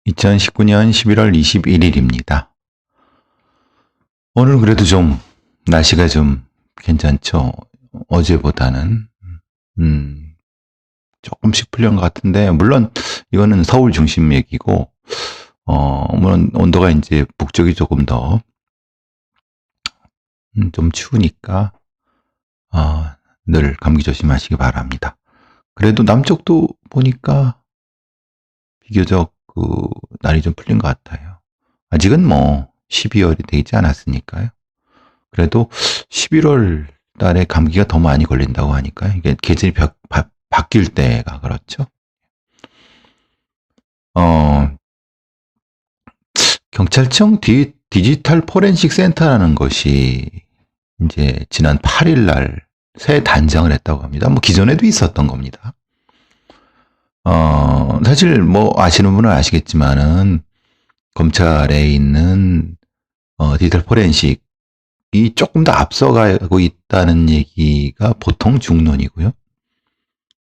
2019년 11월 21일입니다. 오늘 그래도 좀 날씨가 좀 괜찮죠? 어제보다는 조금씩 풀린 것 같은데, 물론 이거는 서울 중심 얘기고, 물론 온도가 이제 북쪽이 조금 더 좀 추우니까 늘 감기 조심하시기 바랍니다. 그래도 남쪽도 보니까 비교적 날이 좀 풀린 것 같아요. 아직은 뭐 12월이 되지 않았으니까요. 그래도 11월 달에 감기가 더 많이 걸린다고 하니까 이게 계절이 바뀔 때가 그렇죠. 경찰청 디지털 포렌식 센터라는 것이 이제 지난 8일 날 새 단장을 했다고 합니다. 뭐 기존에도 있었던 겁니다. 사실 뭐 아시는 분은 아시겠지만은 검찰에 있는 디지털 포렌식이 조금 더 앞서가고 있다는 얘기가 보통 중론이고요.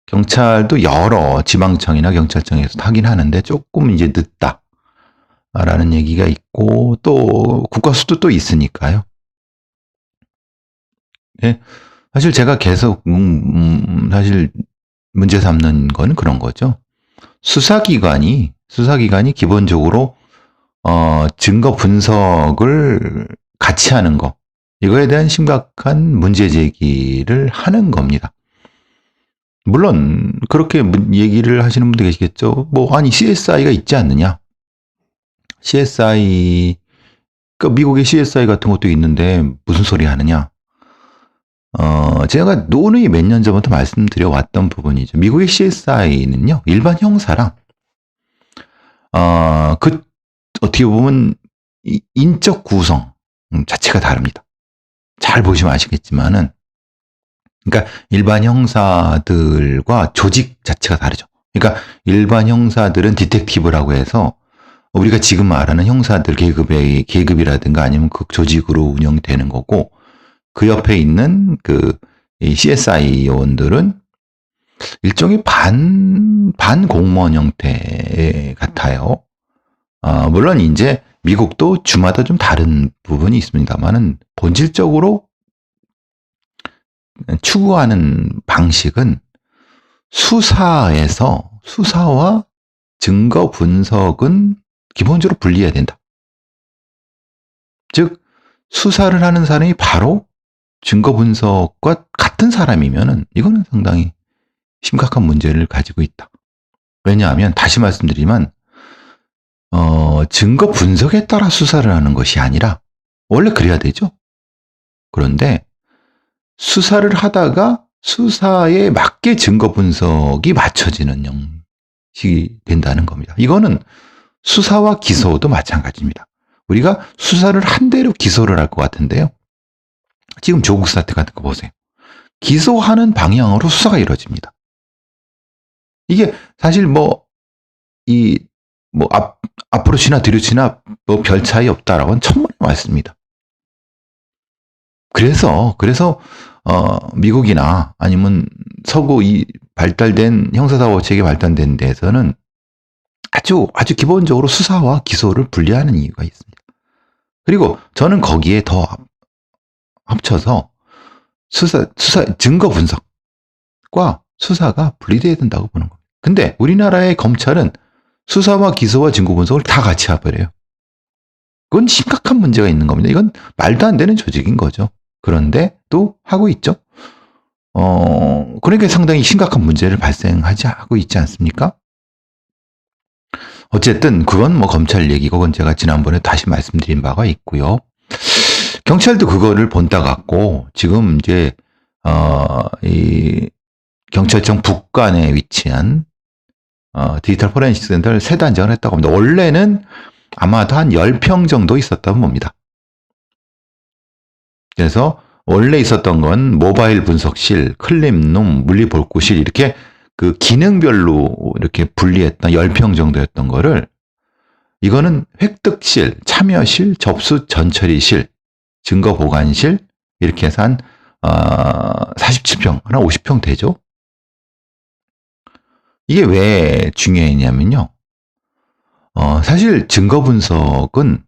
경찰도 여러 지방청이나 경찰청에서 하긴 하는데 조금 이제 늦다라는 얘기가 있고, 또 국가수도 또 있으니까요. 예, 사실 제가 계속 사실 문제 삼는 건 그런 거죠. 수사기관이 기본적으로 증거 분석을 같이 하는 거, 이거에 대한 심각한 문제 제기를 하는 겁니다. 물론 그렇게 얘기를 하시는 분도 계시겠죠. 뭐 아니 CSI가 있지 않느냐? CSI, 그 미국의 CSI 같은 것도 있는데 무슨 소리 하느냐? 제가 논의 몇 년 전부터 말씀드려 왔던 부분이죠. 미국의 CSI는요, 일반 형사랑 어떻게 보면 인적 구성 자체가 다릅니다. 잘 보시면 아시겠지만은, 그러니까 일반 형사들과 조직 자체가 다르죠. 그러니까 일반 형사들은 디텍티브라고 해서 우리가 지금 말하는 형사들 계급이라든가 아니면 그 조직으로 운영되는 거고, 그 옆에 있는 CSI 요원들은 일종의 반공무원 형태 같아요. 물론 이제 미국도 주마다 좀 다른 부분이 있습니다만은 본질적으로 추구하는 방식은 수사와 증거 분석은 기본적으로 분리해야 된다. 즉, 수사를 하는 사람이 바로 증거 분석과 같은 사람이면은 이거는 상당히 심각한 문제를 가지고 있다. 왜냐하면 다시 말씀드리지만 증거 분석에 따라 수사를 하는 것이 아니라, 원래 그래야 되죠. 그런데 수사를 하다가 수사에 맞게 증거 분석이 맞춰지는 형식이 된다는 겁니다. 이거는 수사와 기소도 마찬가지입니다. 우리가 수사를 한 대로 기소를 할 것 같은데요. 지금 조국 사태 같은 거 보세요. 기소하는 방향으로 수사가 이루어집니다. 이게 사실 앞으로 치나 뒤로 치나 뭐 별 차이 없다라고는 천만의 말씀입니다. 그래서 미국이나 아니면 서구 이 발달된 형사사법 체계 발달된 데에서는 아주 기본적으로 수사와 기소를 분리하는 이유가 있습니다. 그리고 저는 거기에 더 합쳐서 수사 증거 분석과 수사가 분리돼야 된다고 보는 겁니다. 근데 우리나라의 검찰은 수사와 기소와 증거 분석을 다 같이 해버려요. 그건 심각한 문제가 있는 겁니다. 이건 말도 안 되는 조직인 거죠. 그런데 또 하고 있죠. 그러니까 상당히 심각한 문제를 하고 있지 않습니까? 어쨌든 그건 뭐 검찰 얘기고, 그건 제가 지난번에 다시 말씀드린 바가 있고요. 경찰도 그거를 본따 갖고 지금 이제 이 경찰청 북간에 위치한 디지털 포렌식 센터를 새 단장을 했다고 합니다. 원래는 아마도 한 10평 정도 있었다고 봅니다. 그래서 원래 있었던 건 모바일 분석실, 클립룸, 물리볼구실, 이렇게 그 기능별로 이렇게 분리했던 10평 정도였던 거를, 이거는 획득실, 참여실, 접수 전처리실, 증거 보관실, 이렇게 해서 한 47평, 한 50평 되죠. 이게 왜 중요했냐면요. 사실 증거 분석은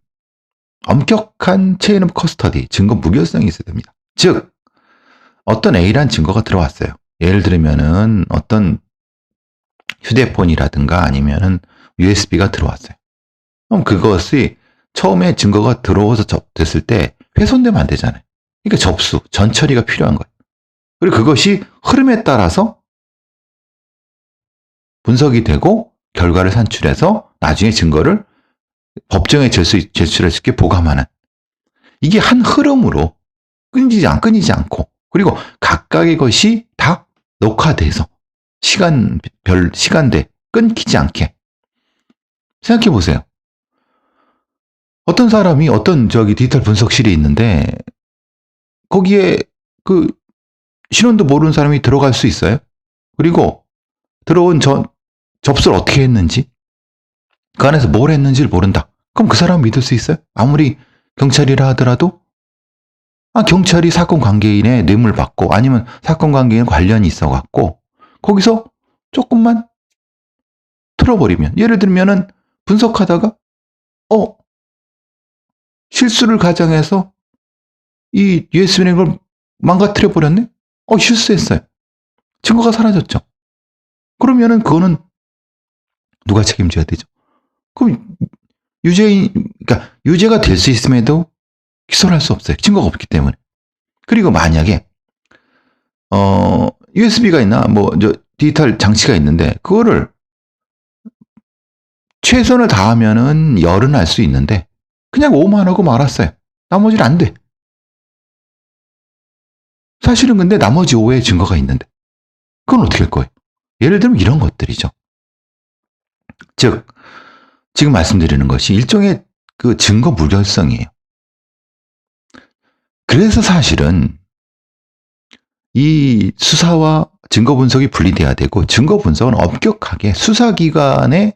엄격한 체인 오브 커스터디, 증거 무결성이 있어야 됩니다. 즉, 어떤 A란 증거가 들어왔어요. 예를 들면은 어떤 휴대폰이라든가 아니면은 USB가 들어왔어요. 그럼 그것이 처음에 증거가 들어와서 됐을 때 훼손되면 안 되잖아요. 그러니까 접수, 전처리가 필요한 거예요. 그리고 그것이 흐름에 따라서 분석이 되고 결과를 산출해서 나중에 증거를 법정에 제출할 수 있게 보감하는, 이게 한 흐름으로 끊이지 않고, 그리고 각각의 것이 다 녹화돼서 시간대 끊기지 않게. 생각해 보세요. 어떤 사람이 어떤 디지털 분석실이 있는데 거기에 그 신원도 모르는 사람이 들어갈 수 있어요? 그리고 들어온 접수를 어떻게 했는지, 그 안에서 뭘 했는지를 모른다. 그럼 그 사람 믿을 수 있어요? 아무리 경찰이라 하더라도 경찰이 사건 관계인의 뇌물 받고 아니면 사건 관계인 관련이 있어갖고 거기서 조금만 틀어버리면, 예를 들면은 분석하다가 실수를 가장해서 이 USB는 걸 망가뜨려 버렸네? 실수했어요. 증거가 사라졌죠. 그러면은 그거는 누가 책임져야 되죠? 그럼 그러니까 유죄가 될 수 있음에도 기소를 할 수 없어요. 증거가 없기 때문에. 그리고 만약에 USB가 있나 디지털 장치가 있는데 그거를 최선을 다하면은 열은 알 수 있는데 그냥 오만 하고 말았어요. 나머지는 안 돼. 사실은 근데 나머지 5의 증거가 있는데 그건 어떻게 할 거예요? 예를 들면 이런 것들이죠. 즉, 지금 말씀드리는 것이 일종의 그 증거 무결성이에요. 그래서 사실은 이 수사와 증거 분석이 분리돼야 되고, 증거 분석은 엄격하게 수사기관의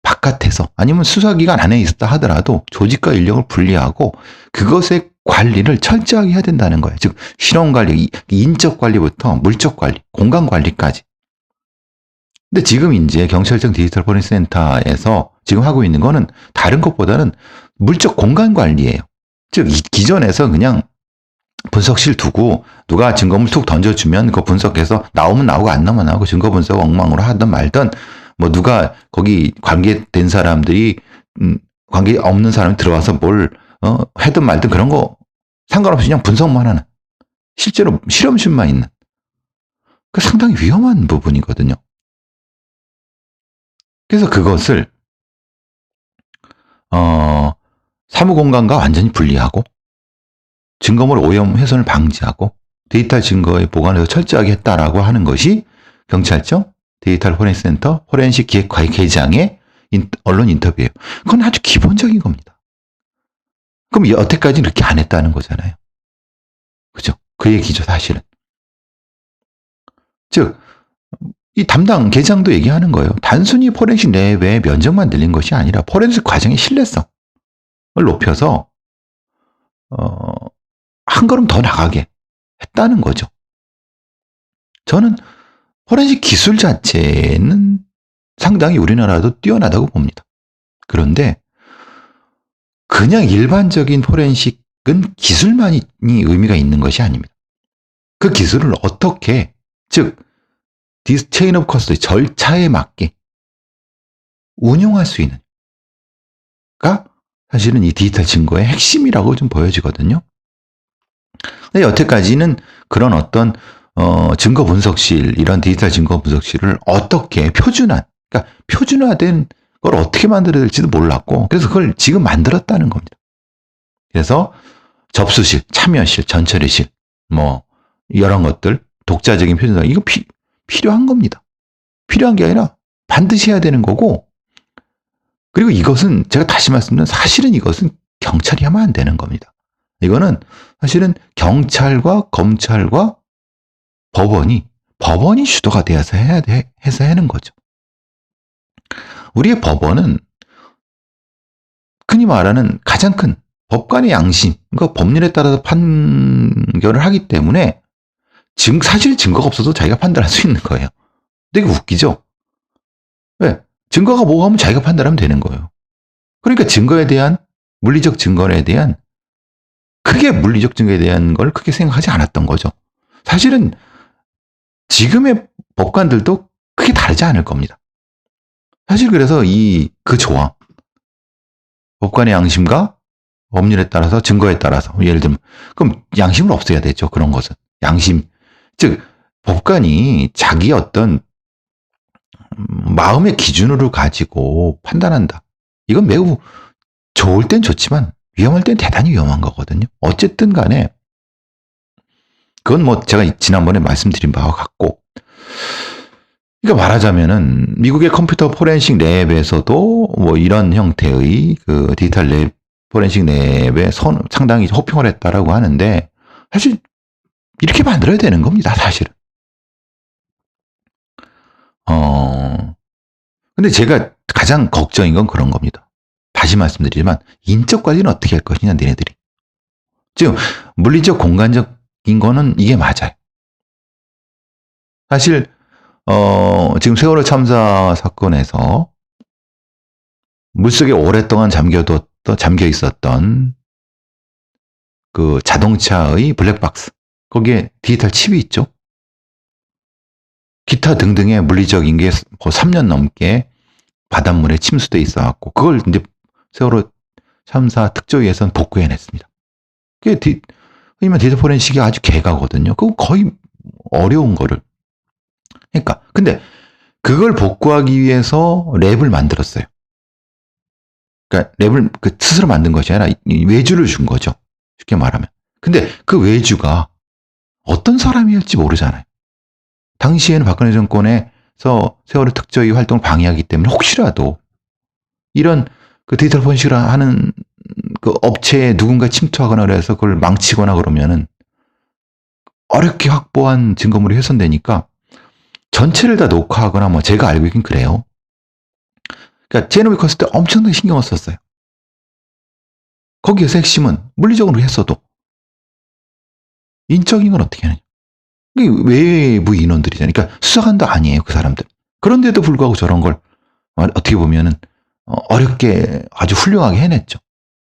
바깥에서 아니면 수사기관 안에 있었다 하더라도 조직과 인력을 분리하고 그것의 관리를 철저하게 해야 된다는 거예요. 즉, 실험 관리, 인적 관리부터 물적 관리, 공간 관리까지. 근데 지금 이제 경찰청 디지털 포렌식 센터에서 지금 하고 있는 거는 다른 것보다는 물적 공간 관리예요. 즉, 기존에서 그냥 분석실 두고 누가 증거물 툭 던져주면 그거 분석해서 나오면 나오고 안 나오면 나오고 증거 분석 엉망으로 하든 말든, 누가 거기 관계된 사람들이 관계 없는 사람이 들어와서 뭘 해든 말든 그런 거 상관없이 그냥 분석만 하는, 실제로 실험실만 있는, 그 상당히 위험한 부분이거든요. 그래서 그것을 사무공간과 완전히 분리하고 증거물 오염 훼손을 방지하고 디지털 증거의 보관을 철저하게 했다라고 하는 것이 경찰청 디지털 포렌식 센터 포렌식 기획과장의 언론 인터뷰예요. 그건 아주 기본적인 겁니다. 그럼 여태까지는 이렇게 안 했다는 거잖아요. 그죠? 그 얘기죠, 사실은. 즉, 이 담당 계장도 얘기하는 거예요. 단순히 포렌식 내외의 면적만 늘린 것이 아니라 포렌식 과정의 신뢰성을 높여서 한 걸음 더 나가게 했다는 거죠. 저는 포렌식 기술 자체는 상당히 우리나라도 뛰어나다고 봅니다. 그런데 그냥 일반적인 포렌식은 기술만이 의미가 있는 것이 아닙니다. 그 기술을 어떻게, 즉 체인 오브 커스터디 절차에 맞게 운용할 수 있는가, 사실은 이 디지털 증거의 핵심이라고 좀 보여지거든요. 근데 여태까지는 그런 어떤 증거 분석실, 이런 디지털 증거 분석실을 어떻게 그러니까 표준화된 걸 어떻게 만들어야 될지도 몰랐고, 그래서 그걸 지금 만들었다는 겁니다. 그래서 접수실, 참여실, 전처리실, 이런 것들, 독자적인 표준화, 이거 필요한 겁니다. 필요한 게 아니라 반드시 해야 되는 거고, 그리고 이것은 제가 다시 말씀드리면 사실은 이것은 경찰이 하면 안 되는 겁니다. 이거는 사실은 경찰과 검찰과 법원이 주도가 되어서 해서 하는 거죠. 우리의 법원은 흔히 말하는 가장 큰 법관의 양심, 그러니까 법률에 따라서 판결을 하기 때문에 사실 증거가 없어도 자기가 판단할 수 있는 거예요. 되게 웃기죠? 왜? 증거가 뭐가 하면 자기가 판단하면 되는 거예요. 그러니까 물리적 증거에 대한 걸 크게 생각하지 않았던 거죠. 사실은 지금의 법관들도 크게 다르지 않을 겁니다. 사실 그래서 그 조항, 법관의 양심과 법률에 따라서 증거에 따라서 예를 들면 그럼 양심은 없어야 되죠. 그런 것은 양심, 즉 법관이 자기 어떤 마음의 기준으로 가지고 판단한다. 이건 매우 좋을 땐 좋지만 위험할 땐 대단히 위험한 거거든요. 어쨌든 간에 그건 뭐 제가 지난번에 말씀드린 바와 같고, 그러니까 말하자면은 미국의 컴퓨터 포렌식 랩에서도 뭐 이런 형태의 그 디지털 랩 포렌식 랩에 상당히 호평을 했다라고 하는데, 사실 이렇게 만들어야 되는 겁니다. 사실은. 근데 제가 가장 걱정인 건 그런 겁니다. 다시 말씀드리지만 인적 관리는 어떻게 할 것이냐, 니네들이. 지금 물리적 공간적인 거는 이게 맞아요. 사실 지금 세월호 참사 사건에서 물속에 오랫동안 잠겨 있었던 그 자동차의 블랙박스, 거기에 디지털 칩이 있죠. 기타 등등의 물리적인 게 3년 넘게 바닷물에 침수돼 있어갖고 그걸 이제 세월호 참사 특조위에서는 복구해냈습니다. 그게 왜냐면 디지털 포렌식이 아주 개가거든요. 그거 거의 어려운 거를. 그러니까 근데 그걸 복구하기 위해서 랩을 만들었어요. 그러니까 랩을 스스로 만든 것이 아니라 외주를 준 거죠. 쉽게 말하면. 근데 그 외주가 어떤 사람이었지 모르잖아요. 당시에는 박근혜 정권에서 세월호 특조위 활동을 방해하기 때문에 혹시라도 이런 그 디지털 포렌식을 하는 그 업체에 누군가 침투하거나 그래서 그걸 망치거나 그러면은 어렵게 확보한 증거물이 훼손되니까 전체를 다 녹화하거나 뭐 제가 알고 있긴 그래요. 그러니까 제노비 컸을 때 엄청나게 신경을 썼어요. 거기에서 핵심은 물리적으로 했어도 인적인 건 어떻게 하느냐. 이게 외부 인원들이잖아요. 그러니까 수사관도 아니에요, 그 사람들. 그런데도 불구하고 저런 걸 어떻게 보면은 어렵게 아주 훌륭하게 해냈죠.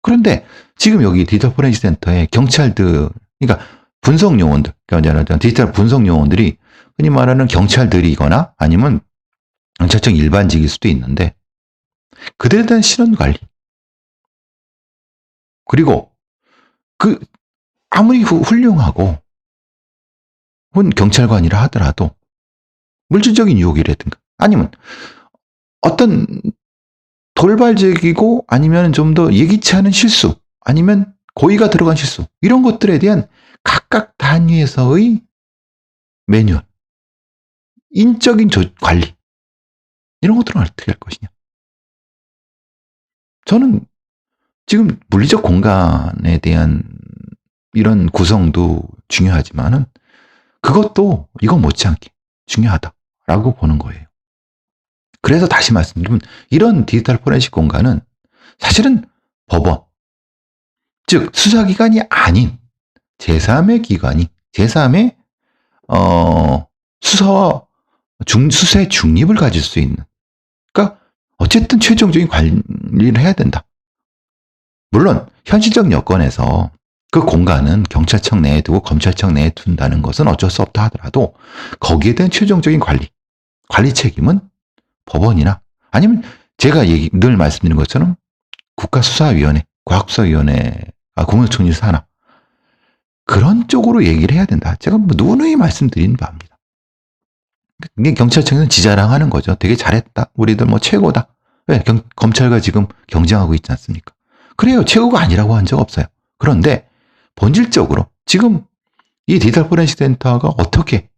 그런데 지금 여기 디지털 포렌식 센터에 경찰들, 그러니까 분석 요원들, 그러니까 디지털 분석 요원들이 흔히 말하는 경찰들이거나 아니면 경찰청 일반직일 수도 있는데 그들에 대한 신원 관리, 그리고 그 아무리 훌륭하고 혹은 경찰관이라 하더라도 물질적인 유혹이라든가 아니면 어떤 돌발적이고 아니면 좀 더 예기치 않은 실수 아니면 고의가 들어간 실수, 이런 것들에 대한 각각 단위에서의 매뉴얼, 인적인 관리, 이런 것들은 어떻게 할 것이냐. 저는 지금 물리적 공간에 대한 이런 구성도 중요하지만은 그것도 이거 못지않게 중요하다라고 보는 거예요. 그래서 다시 말씀드리면 이런 디지털 포렌식 공간은 사실은 법원, 즉 수사기관이 아닌 제3의 기관이 제3의 수사와 수사의 중립을 가질 수 있는, 그러니까 어쨌든 최종적인 관리를 해야 된다. 물론 현실적 여건에서 그 공간은 경찰청 내에 두고 검찰청 내에 둔다는 것은 어쩔 수 없다 하더라도 거기에 대한 최종적인 관리 책임은 법원이나 아니면 제가 늘 말씀드리는 것처럼 국가수사위원회, 과학수사위원회가 국무총리 산하 그런 쪽으로 얘기를 해야 된다. 제가 뭐 누누이 말씀드린 바입니다. 이게 경찰청에서는 지자랑하는 거죠. 되게 잘했다. 우리들 뭐 최고다. 왜? 검찰과 지금 경쟁하고 있지 않습니까? 그래요. 최고가 아니라고 한 적 없어요. 그런데 본질적으로 지금 이 디지털 포렌식 센터가 어떻게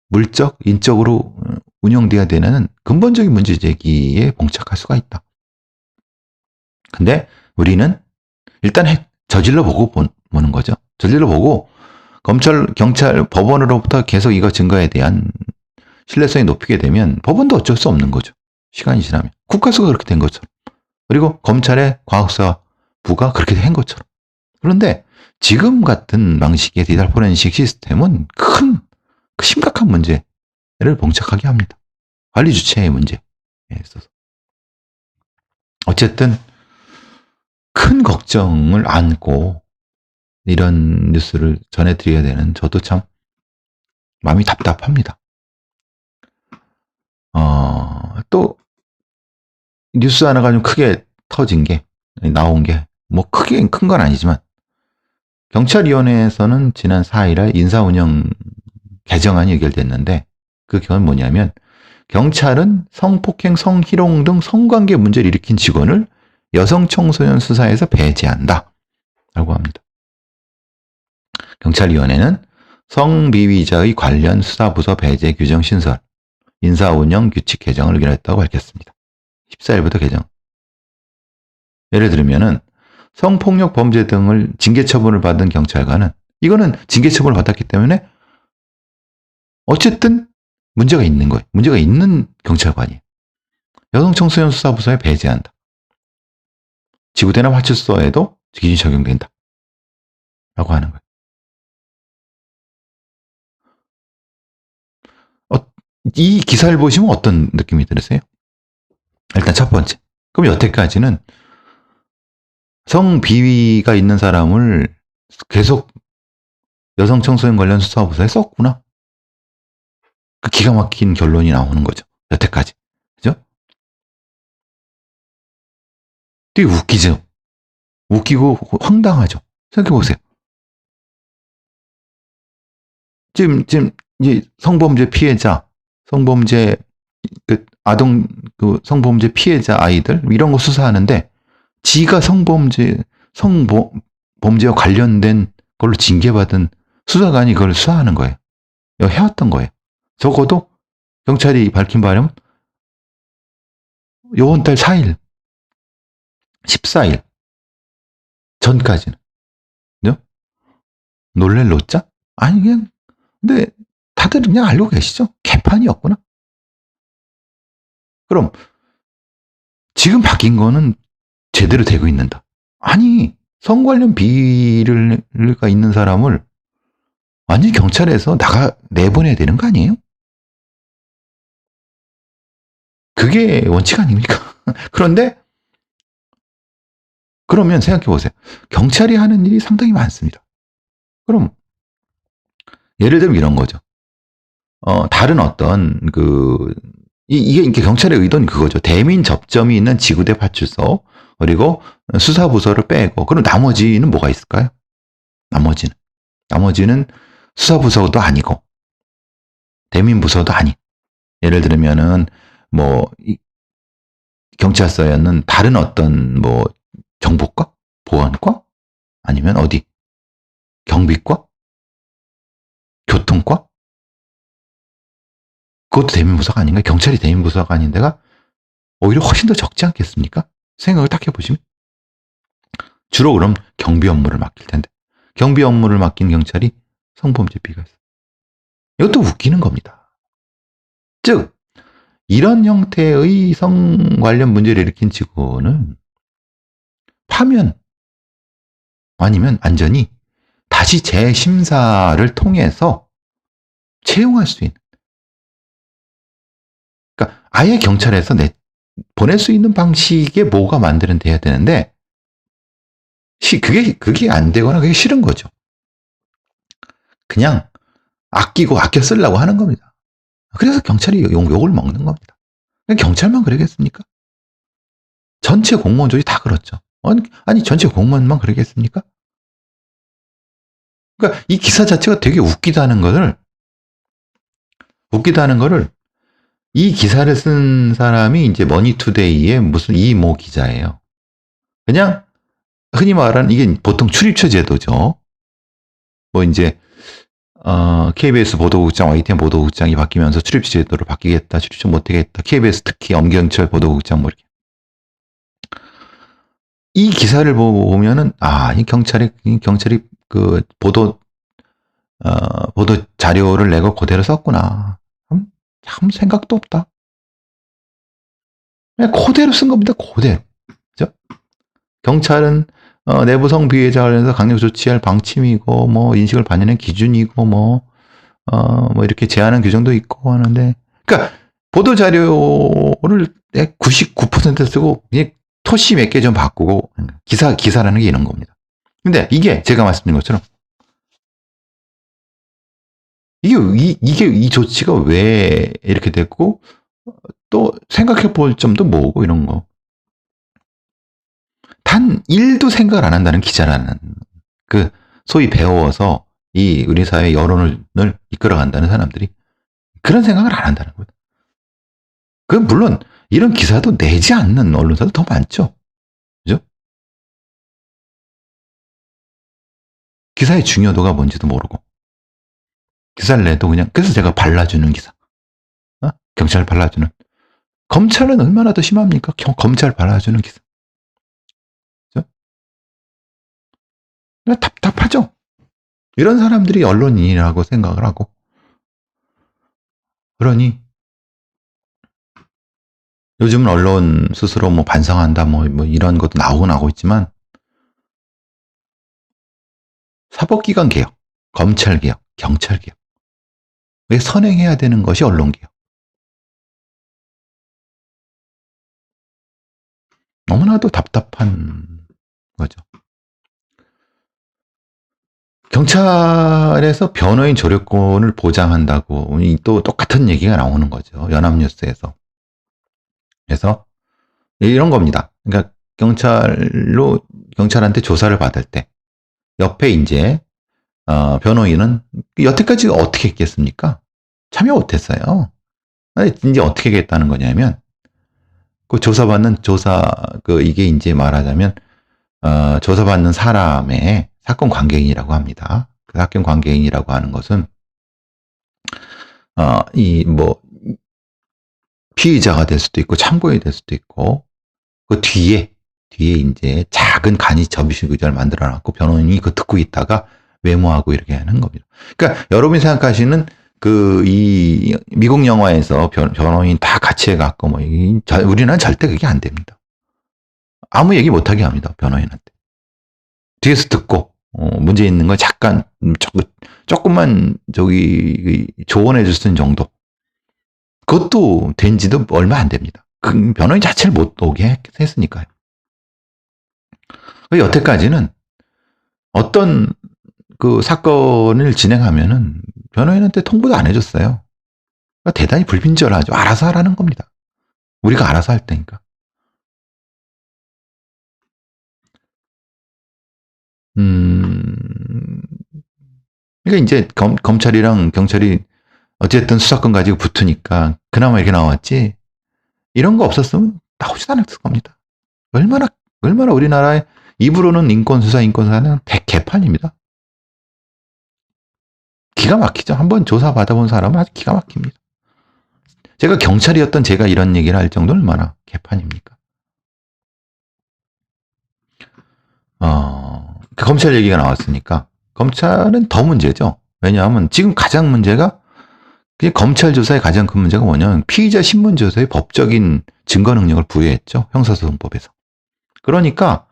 물적, 인적으로 운영돼야 되는 근본적인 문제 제기에 봉착할 수가 있다. 근데 우리는 일단 저질러 보고 보는 거죠. 저질러 보고 검찰, 경찰, 법원으로부터 계속 이거 증거에 대한 신뢰성이 높이게 되면 법원도 어쩔 수 없는 거죠. 시간이 지나면. 국가수가 그렇게 된 것처럼. 그리고 검찰의 과학수사부가 그렇게 된 것처럼. 그런데 지금 같은 방식의 디지털 포렌식 시스템은 심각한 문제를 봉착하게 합니다. 관리 주체의 문제에 있어서. 어쨌든 큰 걱정을 안고 이런 뉴스를 전해드려야 되는 저도 참 마음이 답답합니다. 또 뉴스 하나가 좀 크게 터진 게 나온 게 뭐 크게 큰 건 아니지만 경찰위원회에서는 지난 4일에 인사운영 개정안이 의결됐는데 그건 뭐냐면 경찰은 성폭행, 성희롱 등 성관계 문제를 일으킨 직원을 여성 청소년 수사에서 배제한다 라고 합니다. 경찰위원회는 성비위자의 관련 수사부서 배제 규정 신설, 인사운영 규칙 개정을 의결했다고 밝혔습니다. 14일부터 개정. 예를 들면은 성폭력 범죄 등을 징계처분을 받은 경찰관은 이거는 징계처분을 받았기 때문에 어쨌든 문제가 있는 거예요. 문제가 있는 경찰관이에요. 여성 청소년 수사부서에 배제한다. 지구대나 파출소에도 기준이 적용된다. 라고 하는 거예요. 이 기사를 보시면 어떤 느낌이 들으세요? 일단 첫 번째. 그럼 여태까지는 성비위가 있는 사람을 계속 여성 청소년 관련 수사부서에 썼구나. 그 기가 막힌 결론이 나오는 거죠. 여태까지. 그죠? 되게 웃기죠? 웃기고 황당하죠? 생각해보세요. 지금 이제 성범죄 피해자, 성범죄, 성범죄 피해자 아이들, 이런 거 수사하는데, 지가 성범죄와 관련된 걸로 징계받은 수사관이 그걸 수사하는 거예요. 해왔던 거예요. 적어도 경찰이 밝힌 바라면 요번 달 4일, 14일 전까지는. 그죠? 놀랄 노자? 아니, 그냥, 근데 다들 그냥 알고 계시죠? 개판이었구나. 그럼 지금 바뀐 거는 제대로 되고 있는다. 아니, 성 관련 비리가 있는 사람을 완전히 경찰에서 내보내야 되는 거 아니에요? 그게 원칙 아닙니까? 그런데 그러면 생각해 보세요. 경찰이 하는 일이 상당히 많습니다. 그럼 예를 들면 이런 거죠. 다른 어떤 이게 경찰의 의도는 그거죠. 대민 접점이 있는 지구대 파출소 그리고 수사부서를 빼고 그럼 나머지는 뭐가 있을까요? 나머지는 수사부서도 아니고 대민부서도 아닌. 예를 들면은 경찰서에는 다른 어떤 정보과, 보안과 아니면 어디 경비과, 교통과 그것도 대민부서가 아닌가? 경찰이 대민부서가 아닌 데가 오히려 훨씬 더 적지 않겠습니까? 생각을 딱 해보시면. 주로 그럼 경비 업무를 맡길 텐데. 경비 업무를 맡긴 경찰이 성범죄 비가 있어. 이것도 웃기는 겁니다. 즉, 이런 형태의 성 관련 문제를 일으킨 직원은 파면 아니면 완전히 다시 재심사를 통해서 채용할 수 있는. 그러니까 아예 경찰에서 보낼 수 있는 방식의 뭐가 만드는 돼야 되는데 그게 안 되거나 그게 싫은 거죠. 그냥 아껴 쓰려고 하는 겁니다. 그래서 경찰이 욕을 먹는 겁니다. 경찰만 그러겠습니까? 전체 공무원들이 다 그렇죠. 아니 전체 공무원만 그러겠습니까? 그러니까 이 기사 자체가 되게 웃기다는 거를 이 기사를 쓴 사람이 이제 머니투데이의 무슨 이모 기자예요. 그냥 흔히 말하는 이게 보통 출입처 제도죠. 이제 KBS 보도국장, YTN 보도국장이 바뀌면서 출입처 제도로 바뀌겠다, 출입처 못하겠다. KBS 특히 엄경철 보도국장 이렇게. 이 기사를 보면은 이 경찰이 보도 자료를 내고 그대로 썼구나. 참 생각도 없다. 그냥 그대로 쓴 겁니다. 그대로. 그죠? 경찰은 내부 성비위자 관련해서 강력 조치할 방침이고 인식을 반영하는 기준이고 이렇게 제한하는 규정도 있고 하는데 그러니까 보도 자료를 99% 쓰고 토시 몇 개 좀 바꾸고 기사라는 게 이런 겁니다. 근데 이게 제가 말씀드린 것처럼 이 조치가 왜 이렇게 됐고 또 생각해 볼 점도 뭐고 이런 거. 단 1도 생각을 안 한다는 기자라는 그 소위 배워서 이 우리 사회 여론을 이끌어간다는 사람들이 그런 생각을 안 한다는 거예요. 그 물론 이런 기사도 내지 않는 언론사도 더 많죠. 그죠? 기사의 중요도가 뭔지도 모르고 기사를 내도 그냥 그래서 제가 발라주는 기사. 경찰 발라주는. 검찰은 얼마나 더 심합니까? 검찰 발라주는 기사. 그죠? 답답하죠. 이런 사람들이 언론인이라고 생각을 하고 그러니 요즘은 언론 스스로 뭐 반성한다 뭐 이런 것도 나오긴 하고 있지만 사법기관 개혁, 검찰 개혁, 경찰 개혁 왜 선행해야 되는 것이 언론 개혁. 너무나도 답답한 거죠. 경찰에서 변호인 조력권을 보장한다고 또 똑같은 얘기가 나오는 거죠. 연합뉴스에서. 그래서 이런 겁니다. 그러니까 경찰한테 조사를 받을 때 옆에 이제 변호인은 여태까지 어떻게 했겠습니까? 참여 못했어요. 이제 어떻게 하겠다는 거냐면 그 조사받는 이게 이제 말하자면 조사받는 사람의 사건 관계인이라고 합니다. 그 사건 관계인이라고 하는 것은 피의자가 될 수도 있고 참고인이 될 수도 있고 그 뒤에 이제 작은 간이 접이식 의자를 만들어놨고 변호인이 그 듣고 있다가 메모하고 이렇게 하는 겁니다. 그러니까 여러분이 생각하시는 이 미국 영화에서 변호인 다 같이 해갖고 우리나라는 절대 그게 안 됩니다. 아무 얘기 못하게 합니다. 변호인한테. 뒤에서 듣고 문제 있는 거 잠깐 조금만 조언해 줄 수 있는 정도. 그것도 된 지도 얼마 안 됩니다. 그 변호인 자체를 못 오게 했으니까요. 여태까지는 어떤 그 사건을 진행하면은 변호인한테 통보도 안 해줬어요. 그러니까 대단히 불친절하죠. 알아서 하라는 겁니다. 우리가 알아서 할 테니까. 그러니까 이제 검찰이랑 경찰이 어쨌든 수사권 가지고 붙으니까 그나마 이렇게 나왔지. 이런 거 없었으면 나오지도 않았을 겁니다. 얼마나 우리나라의 입으로는 인권수사는 개판입니다. 기가 막히죠. 한번 조사 받아본 사람은 아주 기가 막힙니다. 제가 경찰이었던 제가 이런 얘기를 할 정도는 얼마나 개판입니까? 검찰 얘기가 나왔으니까 검찰은 더 문제죠. 왜냐하면 지금 가장 문제가 검찰 조사의 가장 큰 문제가 뭐냐면 피의자 신문 조서에 법적인 증거 능력을 부여했죠. 형사소송법에서. 그러니까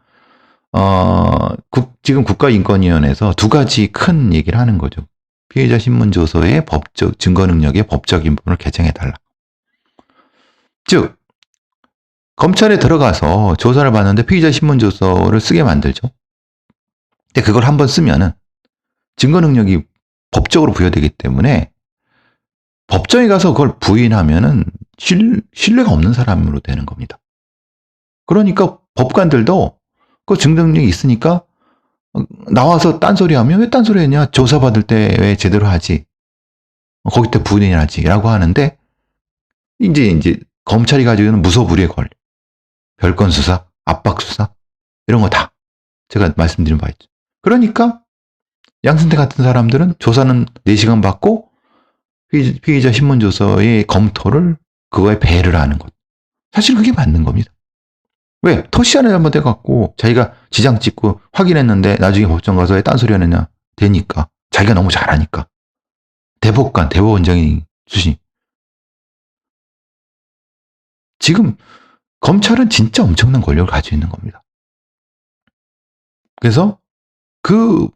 지금 국가인권위원회에서 두 가지 큰 얘기를 하는 거죠. 피의자 신문 조서의 증거 능력의 법적인 부분을 개정해달라. 즉 검찰에 들어가서 조사를 받는데 피의자 신문 조서를 쓰게 만들죠. 근데 그걸 한번 쓰면은 증거 능력이 법적으로 부여되기 때문에 법정에 가서 그걸 부인하면은 신뢰가 없는 사람으로 되는 겁니다. 그러니까 법관들도 그 증거 능력이 있으니까 나와서 딴소리하면 왜 딴소리 했냐? 조사받을 때 왜 제대로 하지? 거기 때 부인해야지 라고 하는데 이제 검찰이 가지고 있는 무소불위의 권리, 별건 수사, 압박 수사 이런 거 다 제가 말씀드린 바 있죠. 그러니까 양승태 같은 사람들은 조사는 4시간 받고 피의자 신문조서의 검토를 그거에 배를 하는 것. 사실 그게 맞는 겁니다. 왜? 토시안을 잘못해갖고 자기가 지장 찍고 확인했는데 나중에 법정 가서 왜 딴소리 하느냐. 되니까. 자기가 너무 잘하니까. 대법원장이 수신. 지금 검찰은 진짜 엄청난 권력을 가지고 있는 겁니다. 그래서 그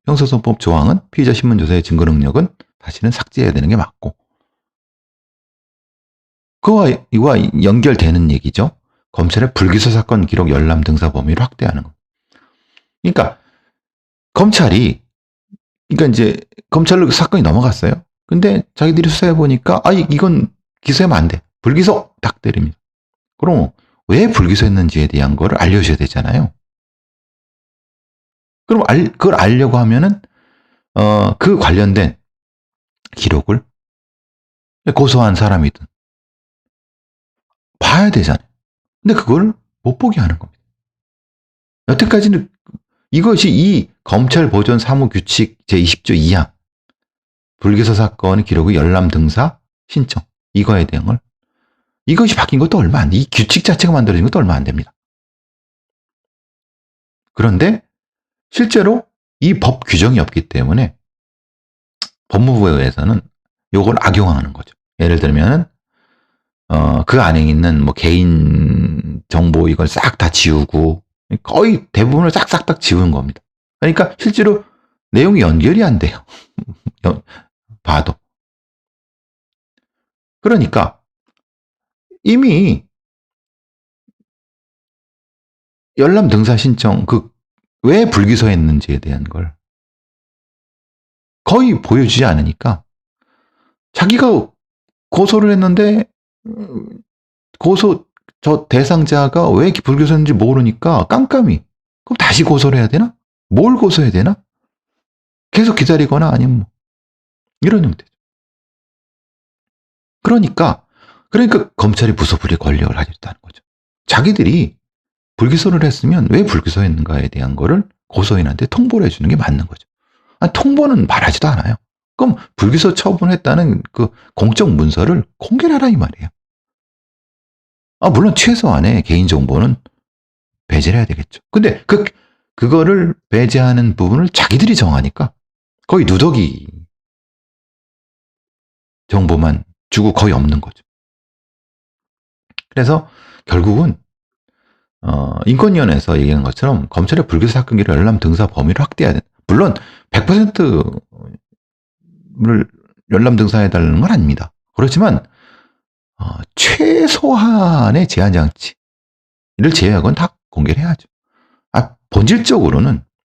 형사소송법 조항은 피의자 신문조사의 증거 능력은 다시는 삭제해야 되는 게 맞고 이거와 연결되는 얘기죠. 검찰의 불기소 사건 기록 열람 등사 범위를 확대하는 거. 그러니까 검찰이 그러니까 이제 검찰로 사건이 넘어갔어요. 근데 자기들이 수사해 보니까 이건 기소하면 안 돼. 불기소 딱 때립니다. 그럼 왜 불기소했는지에 대한 거를 알려줘야 되잖아요. 그럼 그걸 알려고 하면은 그 관련된 기록을 고소한 사람이든 봐야 되잖아요. 근데 그걸 못 보게 하는 겁니다. 여태까지는 이것이 이 검찰 보존 사무 규칙 제20조 2항 불기소 사건 기록의 열람 등사 신청 이거에 대한 걸 이것이 바뀐 것도 얼마 안 돼. 이 규칙 자체가 만들어진 것도 얼마 안 됩니다. 그런데 실제로 이 법 규정이 없기 때문에 법무부에서는 요걸 악용하는 거죠. 예를 들면은 그 안에 있는 뭐 개인 정보 이걸 싹 다 지우고 거의 대부분을 싹싹 다 지우는 겁니다. 그러니까 실제로 내용이 연결이 안 돼요. 봐도. 그러니까 이미 열람 등사 신청 왜 불기소했는지에 대한 걸 거의 보여주지 않으니까 자기가 고소를 했는데 저 대상자가 왜 불기소했는지 모르니까 깜깜이. 그럼 다시 고소를 해야 되나? 뭘 고소해야 되나? 계속 기다리거나 아니면 뭐 이런 형태죠. 그러니까 검찰이 무소불위의 권력을 가지고 있다는 거죠. 자기들이 불기소를 했으면 왜 불기소했는가에 대한 거를 고소인한테 통보를 해주는 게 맞는 거죠. 통보는 말하지도 않아요. 그럼 불기소 처분했다는 그 공적 문서를 공개를 하라 이 말이에요. 물론 최소한의 개인정보는 배제를 해야 되겠죠. 근데 그거를 배제하는 부분을 자기들이 정하니까 거의 누더기 정보만 주고 거의 없는 거죠. 그래서 결국은 인권위원회에서 얘기한 것처럼 검찰의 불기소 사건 기록 열람 등사 범위를 확대해야 돼. 물론 100%를 열람 등사해달라는 건 아닙니다. 그렇지만 최소한의 제한 장치를 제외하고는 다 공개를 해야죠.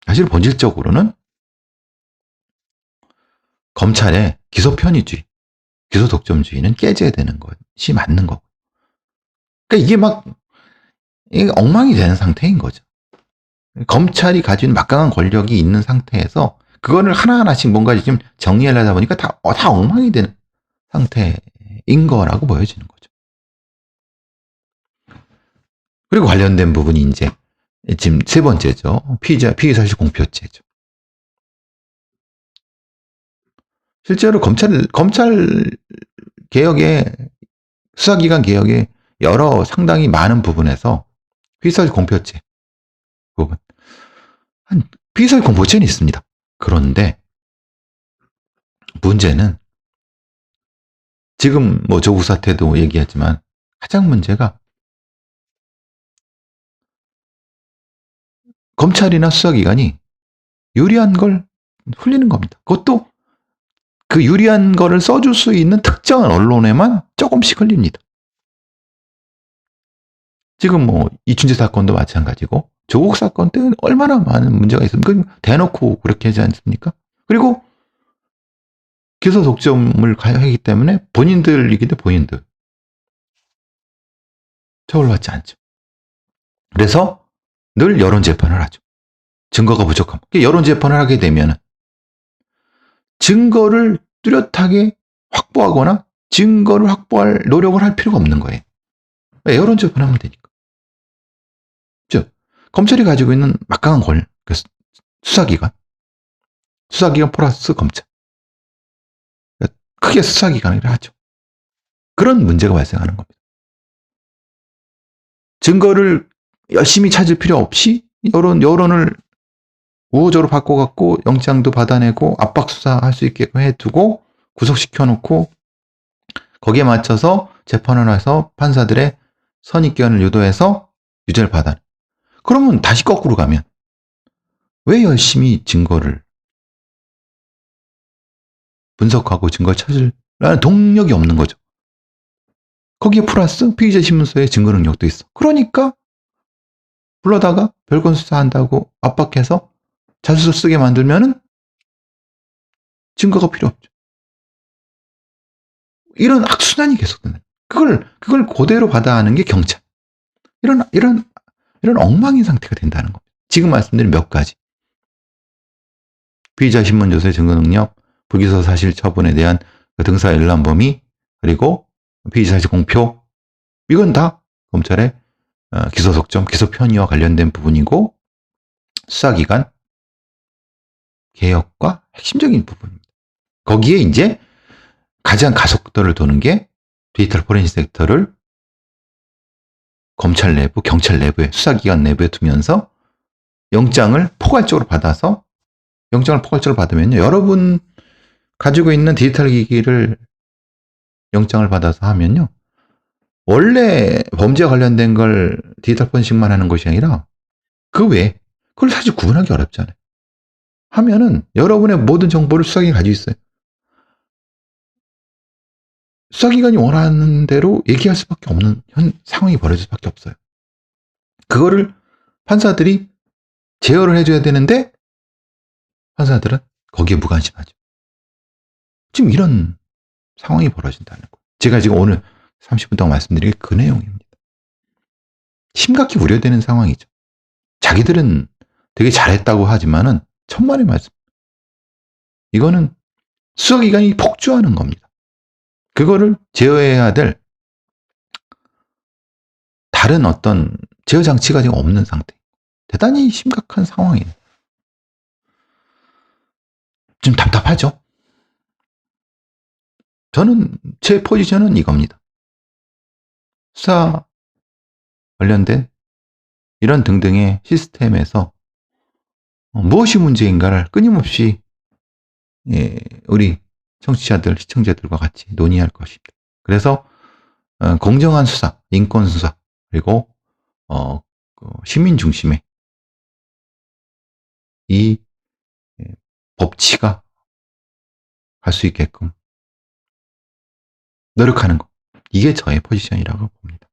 사실 본질적으로는 검찰의 기소 편의주의, 기소 독점주의는 깨져야 되는 것이 맞는 거고. 그러니까 이게 엉망이 되는 상태인 거죠. 검찰이 가진 막강한 권력이 있는 상태에서 그거를 하나하나씩 뭔가 지금 정리하려다 보니까 다 엉망이 되는 상태인 거라고 보여지는 거죠. 그리고 관련된 부분이 이제 지금 세 번째죠. 피의사실 공표죄죠. 실제로 검찰 개혁의 수사기관 개혁의 상당히 많은 부분에서 피의사실 공표죄 부분 피의사실 공표죄는 있습니다. 그런데 문제는 지금 뭐 조국 사태도 얘기했지만 가장 문제가 검찰이나 수사기관이 유리한 걸 흘리는 겁니다. 그것도 그 유리한 거를 써줄 수 있는 특정한 언론에만 조금씩 흘립니다. 지금 뭐 이춘재 사건도 마찬가지고 조국 사건 때는 얼마나 많은 문제가 있습니까? 대놓고 그렇게 하지 않습니까? 그리고 기소 독점을 하기 때문에 본인들 처벌받지 않죠. 그래서 늘 여론 재판을 하죠. 증거가 부족함. 여론 재판을 하게 되면 증거를 뚜렷하게 확보하거나 증거를 확보할 노력을 할 필요가 없는 거예요. 여론 재판하면 되니까. 즉 검찰이 가지고 있는 막강한 권력, 수사기관 플러스 검찰. 크게 수사기관이라 하죠. 그런 문제가 발생하는 겁니다. 증거를 열심히 찾을 필요 없이 여론을 우호적으로 바꿔갖고 영장도 받아내고 압박 수사할 수 있게 해두고 구속시켜놓고 거기에 맞춰서 재판을 해서 판사들의 선입견을 유도해서 유죄를 받아. 그러면 다시 거꾸로 가면 왜 열심히 증거를 분석하고 증거를 찾으려는 동력이 없는 거죠. 거기에 플러스 피의자 신문서에 증거 능력도 있어. 그러니까 불러다가 별건 수사한다고 압박해서 자수서 쓰게 만들면은 증거가 필요 없죠. 이런 악순환이 계속되는. 그걸 그대로 받아 하는 게 경찰. 이런 엉망인 상태가 된다는 겁니다. 지금 말씀드린 몇 가지. 피의자 신문 조서의 증거 능력, 불기소 사실 처분에 대한 그 등사 열람 범위, 그리고 피의자 사실 공표. 이건 다 검찰의 기소 속점, 기소 편의와 관련된 부분이고 수사기관 개혁과 핵심적인 부분입니다. 거기에 이제 가장 가속도를 도는 게 디지털 포렌식 섹터를 검찰 내부, 경찰 내부에, 수사기관 내부에 두면서 영장을 포괄적으로 받아서 영장을 포괄적으로 받으면요. 여러분 가지고 있는 디지털 기기를 영장을 받아서 하면요. 원래 범죄와 관련된 걸 디지털 포렌식만 하는 것이 아니라 그 외에 그걸 사실 구분하기 어렵잖아요. 하면은 여러분의 모든 정보를 수사기관이 가지고 있어요. 수사기관이 원하는 대로 얘기할 수밖에 없는 상황이 벌어질 수밖에 없어요. 그거를 판사들이 제어를 해줘야 되는데 판사들은 거기에 무관심하죠. 지금 이런 상황이 벌어진다는 거예요. 제가 지금 오늘 30분 동안 말씀드린 게 그 내용입니다. 심각히 우려되는 상황이죠. 자기들은 되게 잘했다고 하지만은 천만의 말씀. 이거는 수사기관이 폭주하는 겁니다. 그거를 제어해야 될 다른 어떤 제어 장치가 지금 없는 상태. 대단히 심각한 상황이에요. 좀 답답하죠? 저는 제 포지션은 이겁니다. 수사 관련된 이런 등등의 시스템에서 무엇이 문제인가를 끊임없이 우리 청취자들, 시청자들과 같이 논의할 것입니다. 그래서 공정한 수사, 인권 수사, 그리고 시민 중심의 이 법치가 갈 수 있게끔 노력하는 것. 이게 저의 포지션이라고 봅니다.